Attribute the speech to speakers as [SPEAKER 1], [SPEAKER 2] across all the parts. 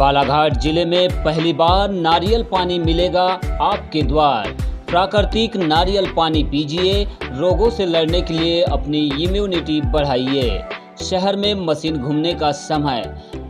[SPEAKER 1] बालाघाट जिले में पहली बार नारियल पानी मिलेगा आपके द्वार। प्राकृतिक नारियल पानी पीजिए, रोगों से लड़ने के लिए अपनी इम्यूनिटी बढ़ाइए। शहर में मशीन घूमने का समय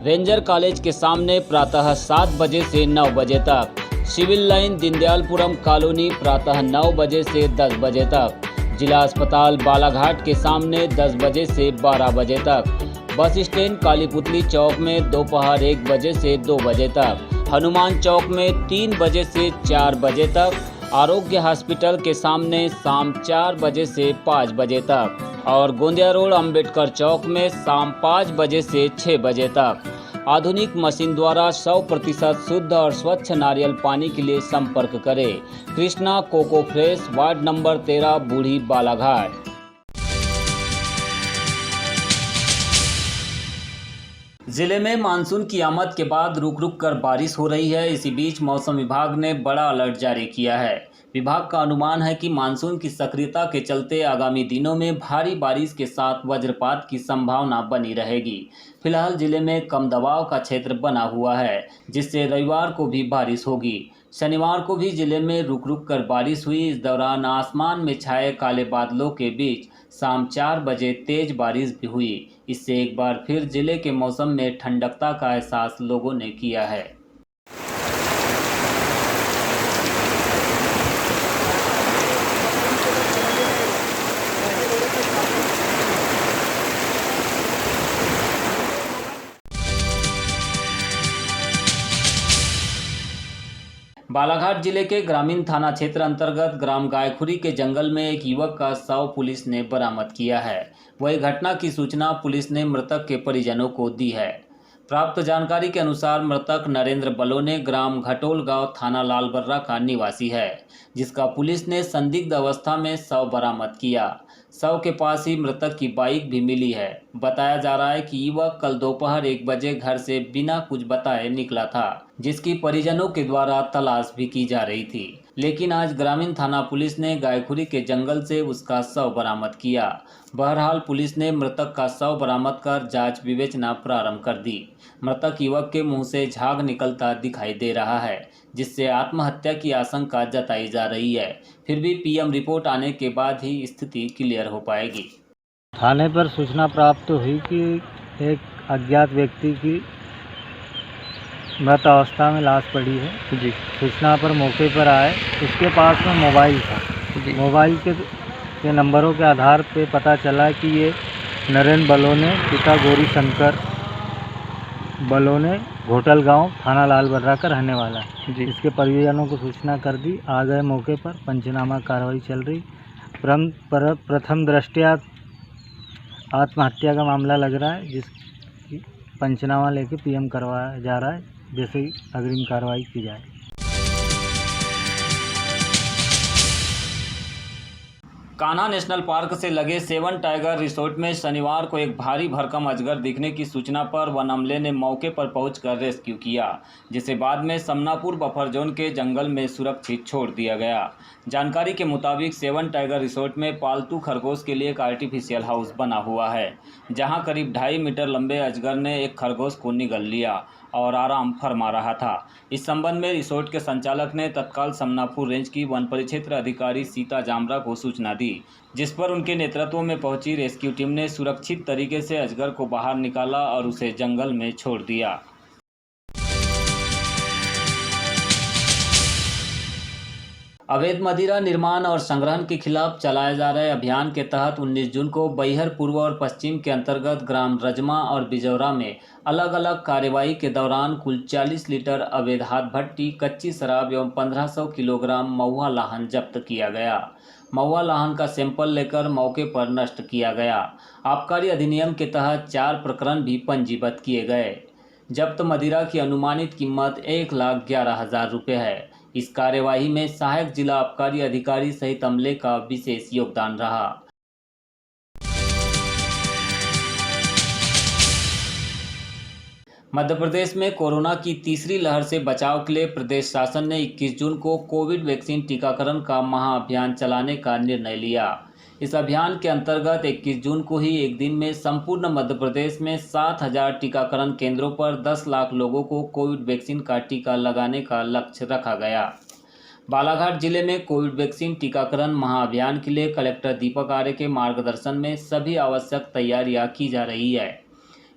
[SPEAKER 1] रेंजर कॉलेज के सामने प्रातः 7 बजे से 9 बजे तक, सिविल लाइन दीनदयालपुरम कॉलोनी प्रातः 9 बजे से 10 बजे तक, जिला अस्पताल बालाघाट के सामने 10 बजे से 12 बजे तक, बस स्टैंड कालीपुतली चौक में दोपहर 1 बजे से 2 बजे तक, हनुमान चौक में 3 बजे से 4 बजे तक, आरोग्य हॉस्पिटल के सामने शाम 4 बजे से 5 बजे तक और गोंदिया रोड अंबेडकर चौक में शाम 5 बजे से 6 बजे तक। आधुनिक मशीन द्वारा 100% शुद्ध और स्वच्छ नारियल पानी के लिए संपर्क करें। Krishna coco fresh, ward number 13, Budhi, Balaghat. जिले में मानसून की आमद के बाद रुक रुक कर बारिश हो रही है। इसी बीच मौसम विभाग ने बड़ा अलर्ट जारी किया है। विभाग का अनुमान है कि मानसून की सक्रियता के चलते आगामी दिनों में भारी बारिश के साथ वज्रपात की संभावना बनी रहेगी। फिलहाल जिले में कम दबाव का क्षेत्र बना हुआ है, जिससे रविवार को भी बारिश होगी। शनिवार को भी जिले में रुक रुक कर बारिश हुई। इस दौरान आसमान में छाए काले बादलों के बीच शाम 4 बजे तेज बारिश भी हुई। इससे एक बार फिर जिले के मौसम में ठंडकता का एहसास लोगों ने किया है। बालाघाट जिले के ग्रामीण थाना क्षेत्र अंतर्गत ग्राम गायखुरी के जंगल में एक युवक का शव पुलिस ने बरामद किया है। वही घटना की सूचना पुलिस ने मृतक के परिजनों को दी है। प्राप्त जानकारी के अनुसार मृतक नरेंद्र बलोने ग्राम घटोल गांव थाना लालबर्रा का निवासी है, जिसका पुलिस ने संदिग्ध अवस्था में शव बरामद किया। शव के पास ही मृतक की बाइक भी मिली है। बताया जा रहा है कि युवक कल दोपहर 1 बजे घर से बिना कुछ बताए निकला था, जिसकी परिजनों के द्वारा तलाश भी की जा रही थी। लेकिन आज ग्रामीण थाना पुलिस ने गायखुरी के जंगल से उसका शव बरामद किया। बहरहाल पुलिस ने मृतक का शव बरामद कर जांच विवेचना प्रारंभ कर दी। मृतक युवक के मुंह से झाग निकलता दिखाई दे रहा है, जिससे आत्महत्या की आशंका जताई जा रही है। फिर भी पीएम रिपोर्ट आने के बाद ही स्थिति क्लियर हो पाएगी।
[SPEAKER 2] थाने पर सूचना प्राप्त हुई कि एक अज्ञात व्यक्ति की मृत अवस्था में लाश पड़ी है जी। सूचना पर मौके पर आए, उसके पास में मोबाइल था जी। मोबाइल के नंबरों के आधार पे पता चला कि ये नरेंद्र बलोने पिता गौरी शंकर बलोने घोटल गांव थाना लालबर्रा का रहने वाला है जी। इसके परिजनों को सूचना कर दी, आ गए मौके पर। पंचनामा कार्रवाई चल रही। प्रथम दृष्टया आत्महत्या का मामला लग रहा है, जिस पंचनामा लेके पीएम करवाया जा रहा है, जैसे ही अग्रिम कार्रवाई की जाए।
[SPEAKER 1] कान्हा नेशनल पार्क से लगे 7 टाइगर रिसोर्ट में शनिवार को एक भारी भरकम अजगर दिखने की सूचना पर वन अमले ने मौके पर पहुंचकर रेस्क्यू किया, जिसे बाद में समनापुर बफर जोन के जंगल में सुरक्षित छोड़ दिया गया। जानकारी के मुताबिक 7 टाइगर रिसोर्ट में पालतू खरगोश के लिए एक आर्टिफिशियल हाउस बना हुआ है, जहां करीब 2.5 मीटर लंबे अजगर ने एक खरगोश को निगल लिया और आराम फरमा रहा था। इस संबंध में रिसोर्ट के संचालक ने तत्काल समनापुर रेंज की वन परिक्षेत्र अधिकारी सीता जामरा को सूचना दी, जिस पर उनके नेतृत्व में पहुंची रेस्क्यू टीम ने सुरक्षित तरीके से अजगर को बाहर निकाला और उसे जंगल में छोड़ दिया। अवैध मदिरा निर्माण और संग्रहण के खिलाफ चलाए जा रहे अभियान के तहत 19 जून को बैहर पूर्व और पश्चिम के अंतर्गत ग्राम रजमा और बिजौरा में अलग अलग कार्यवाही के दौरान कुल 40 लीटर अवैध हाथ भट्टी, कच्ची शराब एवं 1500 किलोग्राम महुआ लाहन जब्त किया गया। महुआ लाहन का सैंपल लेकर मौके पर नष्ट किया गया। आबकारी अधिनियम के तहत 4 प्रकरण भी पंजीबद्ध किए गए। जब्त मदिरा की अनुमानित कीमत 1,11,000 रुपये है। इस कार्यवाही में सहायक जिला आबकारी अधिकारी सहित अमले का विशेष योगदान रहा। मध्य प्रदेश में कोरोना की तीसरी लहर से बचाव के लिए प्रदेश शासन ने 21 जून को कोविड वैक्सीन टीकाकरण का महाअभियान चलाने का निर्णय लिया। इस अभियान के अंतर्गत 21 जून को ही एक दिन में संपूर्ण मध्य प्रदेश में 7,000 टीकाकरण केंद्रों पर 10 लाख लोगों को कोविड वैक्सीन का टीका लगाने का लक्ष्य रखा गया। बालाघाट जिले में कोविड वैक्सीन टीकाकरण महाअभियान के लिए कलेक्टर दीपक आर्य के मार्गदर्शन में सभी आवश्यक तैयारियां की जा रही है।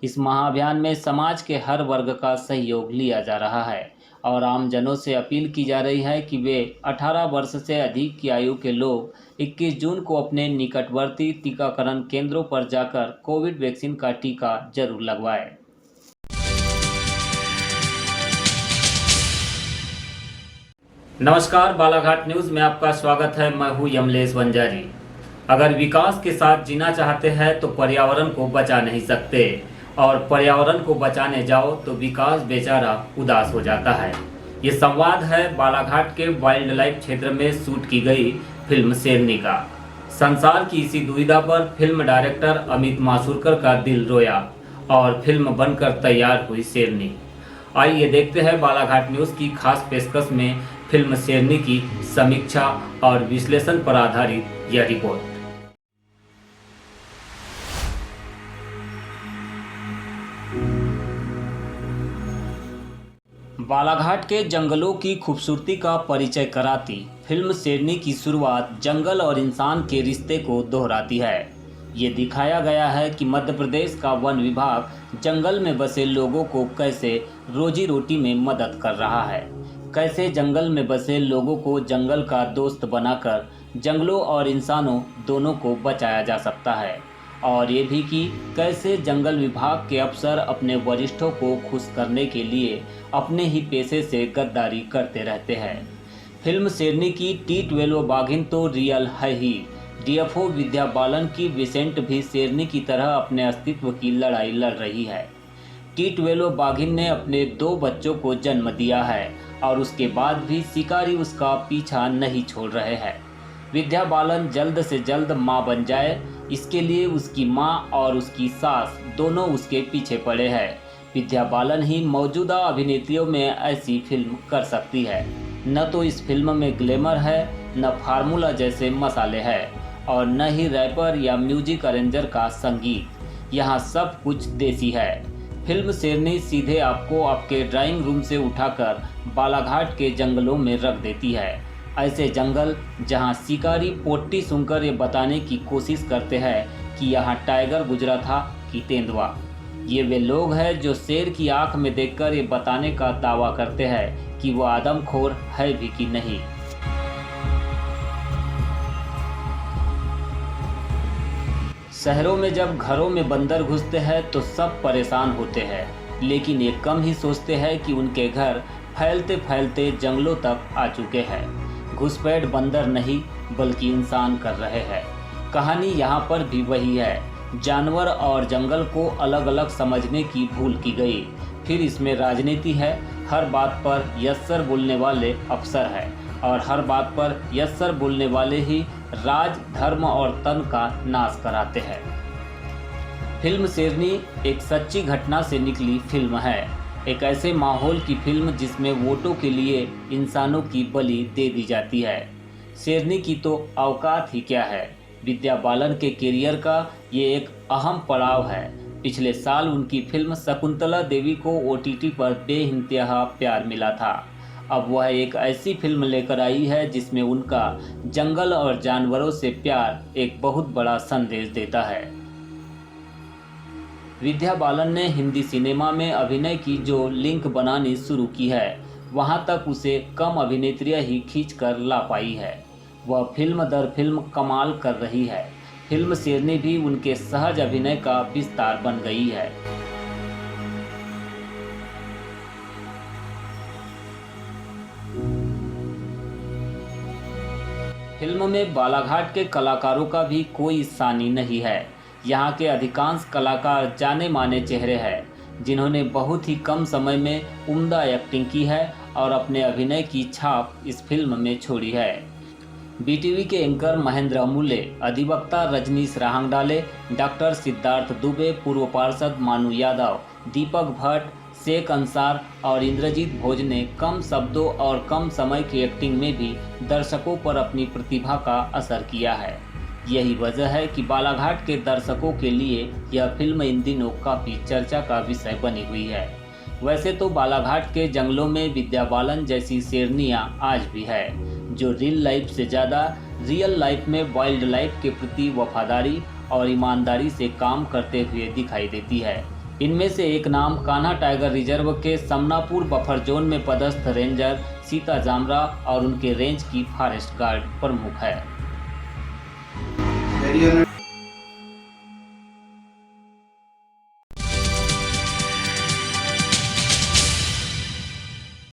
[SPEAKER 1] इस महाअभियान में समाज के हर वर्ग का सहयोग लिया जा रहा है और आमजनों से अपील की जा रही है कि वे 18 वर्ष से अधिक की आयु के लोग 21 जून को अपने निकटवर्ती टीकाकरण केंद्रों पर जाकर कोविड वैक्सीन का टीका जरूर लगवाएं। नमस्कार, बालाघाट न्यूज़ में आपका स्वागत है। मैं हूं यमलेश वंजारी। अगर विकास के साथ जीना चाहते हैं तो पर्यावरण को बचा नहीं सकते और पर्यावरण को बचाने जाओ तो विकास बेचारा उदास हो जाता है। ये संवाद है बालाघाट के वाइल्ड लाइफ क्षेत्र में शूट की गई फिल्म शेरनी का। संसार की इसी दुविधा पर फिल्म डायरेक्टर अमित माशुरकर का दिल रोया और फिल्म बनकर तैयार हुई शेरनी। आइए देखते हैं बालाघाट न्यूज़ की खास पेशकश में फिल्म शेरनी की समीक्षा और विश्लेषण पर आधारित यह रिपोर्ट। बालाघाट के जंगलों की खूबसूरती का परिचय कराती फिल्म शेरनी की शुरुआत जंगल और इंसान के रिश्ते को दोहराती है। ये दिखाया गया है कि मध्य प्रदेश का वन विभाग जंगल में बसे लोगों को कैसे रोजी रोटी में मदद कर रहा है, कैसे जंगल में बसे लोगों को जंगल का दोस्त बनाकर जंगलों और इंसानों दोनों को बचाया जा सकता है, और ये भी कि कैसे जंगल विभाग के अफसर अपने वरिष्ठों को खुश करने के लिए अपने ही पेशे से गद्दारी करते रहते हैं। फिल्म शेरनी की T12 बाघिन तो रियल है ही। डीएफओ विद्या बालन की विसेंट भी शेरनी की तरह अपने अस्तित्व की लड़ाई लड़ रही है। T12 बाघिन ने अपने 2 बच्चों को जन्म दिया है और उसके बाद भी शिकारी उसका पीछा नहीं छोड़ रहे हैं। विद्या बालन जल्द से जल्द मां बन जाए, इसके लिए उसकी मां और उसकी सास दोनों उसके पीछे पड़े हैं। विद्या बालन ही मौजूदा अभिनेत्रियों में ऐसी फिल्म कर सकती है। न तो इस फिल्म में ग्लैमर है, न फार्मूला जैसे मसाले हैं और न ही रैपर या म्यूजिक अरेंजर का संगीत। यहाँ सब कुछ देसी है। फिल्म शेरनी सीधे आपको आपके ड्राइंग रूम से उठाकर बालाघाट के जंगलों में रख देती है। ऐसे जंगल जहाँ शिकारी पोट्टी सुनकर ये बताने की कोशिश करते हैं कि यहाँ टाइगर गुजरा था कि तेंदुआ। ये वे लोग हैं जो शेर की आंख में देखकर ये बताने का दावा करते हैं कि वो आदमखोर है भी कि नहीं। शहरों में जब घरों में बंदर घुसते हैं तो सब परेशान होते हैं, लेकिन ये कम ही सोचते हैं कि उनके घर फैलते फैलते जंगलों तक आ चुके हैं। घुसपैठ बंदर नहीं बल्कि इंसान कर रहे हैं। कहानी यहाँ पर भी वही है। जानवर और जंगल को अलग अलग समझने की भूल की गई। फिर इसमें राजनीति है। हर बात पर यस सर बोलने वाले अफसर हैं और हर बात पर यस सर बोलने वाले ही राज, धर्म और तन का नाश कराते हैं। फिल्म शेरनी एक सच्ची घटना से निकली फिल्म है। एक ऐसे माहौल की फिल्म जिसमें वोटों के लिए इंसानों की बलि दे दी जाती है। शेरनी की तो औकात ही क्या है। विद्या बालन के करियर का ये एक अहम पड़ाव है। पिछले साल उनकी फिल्म शकुंतला देवी को OTT पर बेइंतहा प्यार मिला था। अब वह एक ऐसी फिल्म लेकर आई है जिसमें उनका जंगल और जानवरों से प्यार एक बहुत बड़ा संदेश देता है। विद्या बालन ने हिंदी सिनेमा में अभिनय की जो लिंक बनानी शुरू की है, वहां तक उसे कम अभिनेत्रियां ही खींच कर ला पाई है। वह फिल्म दर फिल्म कमाल कर रही है। फिल्म शेरनी भी उनके सहज अभिनय का विस्तार बन गई है। फिल्म में बालाघाट के कलाकारों का भी कोई सानी नहीं है। यहाँ के अधिकांश कलाकार जाने माने चेहरे हैं जिन्होंने बहुत ही कम समय में उम्दा एक्टिंग की है और अपने अभिनय की छाप इस फिल्म में छोड़ी है। BTV के एंकर महेंद्र अमूल्य, अधिवक्ता रजनीश राहंगडाले, डॉक्टर सिद्धार्थ दुबे, पूर्व पार्षद मानू यादव, दीपक भट्ट, शेख अंसार और इंद्रजीत भोज ने कम शब्दों और कम समय की एक्टिंग में भी दर्शकों पर अपनी प्रतिभा का असर किया है। यही वजह है कि बालाघाट के दर्शकों के लिए यह फिल्म इन दिनों काफ़ी चर्चा का विषय बनी हुई है। वैसे तो बालाघाट के जंगलों में विद्या बालन जैसी शेरनियाँ आज भी है, जो रियल लाइफ से ज़्यादा रियल लाइफ में वाइल्ड लाइफ के प्रति वफादारी और ईमानदारी से काम करते हुए दिखाई देती है। इनमें से एक नाम कान्हा टाइगर रिजर्व के समनापुर बफर जोन में पदस्थ रेंजर सीता जामरा और उनके रेंज की फॉरेस्ट गार्ड प्रमुख है।